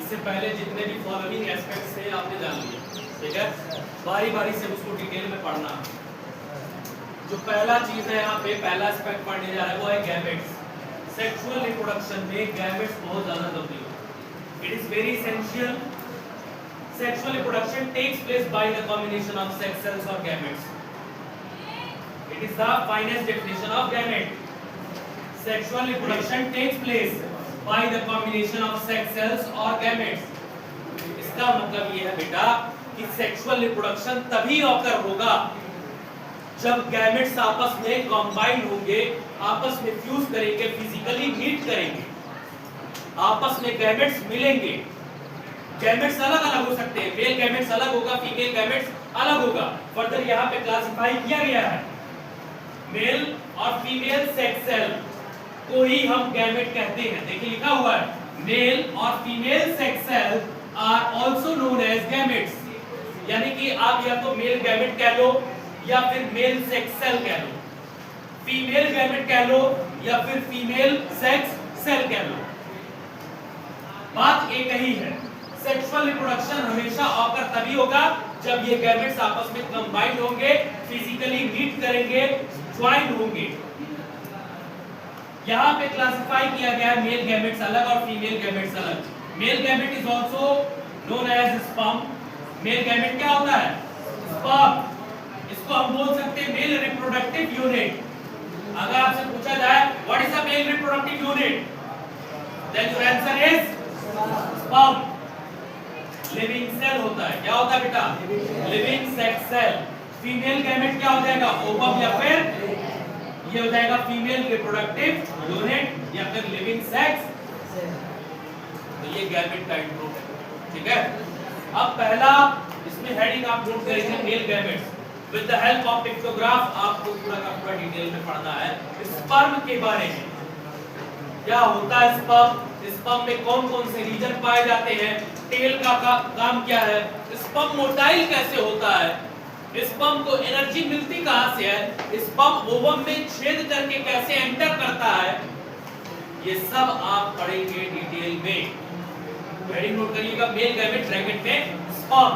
इससे पहले जितने भी फॉलोइंग एस्पेक्ट्स थे आपने जान लिए, ठीक है। बारी बारी से उसको डिटेल में पढ़ना। जो पहला चीज है यहाँ पे, पहला एस्पेक्ट पढ़ने जा रहा है वो है गैमेट्स। सेक्सुअल रिप्रोडक्शन में गैमेट्स बहुत ज्यादा जरूरी है। It is very essential. Sexual reproduction takes place by the combination of sex cells और gametes. It is the finest definition of gamete. Sexual reproduction takes place by the combination of sex cells or gametes। इसका मतलब ये है बेटा कि sexual reproduction तभी occur होगा जब गैमेट्स आपस में कंबाइन होंगे, आपस में फ्यूज करेंगे, फिजिकली मीट करेंगे, आपस में गैमेट्स मिलेंगे। गैमेट्स अलग अलग हो सकते हैं, मेल गैमेट्स अलग होगा, फीमेल गैमेट्स अलग होगा। फर्दर यहाँ पे क्लासिफाई किया गया है मेल और फीमेल सेक्स सेल को ही हम गैमेट कहते हैं। देखिए लिखा हुआ है मेल और female sex cell are also known as gametes. यानी कि आप या तो मेल गैमेट कह लो या फिर मेल सेक्स सेल कह लो, फीमेल गैमेट कह लो या फिर फीमेल सेक्स सेल कह लो। बात एक ही है, सेक्सुअल रिप्रोडक्शन हमेशा ऑकर तभी होगा जब ये गैमेट्स आपस में कंबाइंड होंगे, फिजिकली मीट करेंगे, ज्वाइन होंगे। यहाँ पे क्लासिफाई किया गया है मेल गैमेट्स अलग और फीमेल गैमेट्स अलग। Male gamete is also known as sperm. Male gamete क्या होता है? स्पर्म। इसको हम बोल सकते हैं मेल रिप्रोडक्टिव यूनिट। अगर आपसे पूछा जाए what is the male reproductive unit, then your answer is sperm. Living cell होता है। क्या होता है बेटा? Living sex cell. Female gamete क्या हो जाएगा? ओवम या फिर ये हो जाएगा फीमेल रिप्रोडक्टिव यूनिट या फिर लिविंग सेक्स। तो ये गैमेट का इंट्रो है, ठीक है। अब पहला इसमें हेडिंग आप नोट करेंगे male gametes. With the help of pictograph आपको पूरा का पूरा डिटेल में पढ़ना है स्पर्म के बारे में। क्या होता है स्पर्म? स्पर्म में कौन कौन से रीजन पाए जाते हैं, टेल का काम क्या है, स्पर्म मोटाइल कैसे होता है, स्पर्म को एनर्जी मिलती कहां से है, स्पर्म ओवम में छेद करके कैसे एंटर करता है, ये सब आप पढ़ेंगे डिटेल में। हेडिंग नोट करिएगा मेल गैमेट ब्रैकेट में स्पर्म।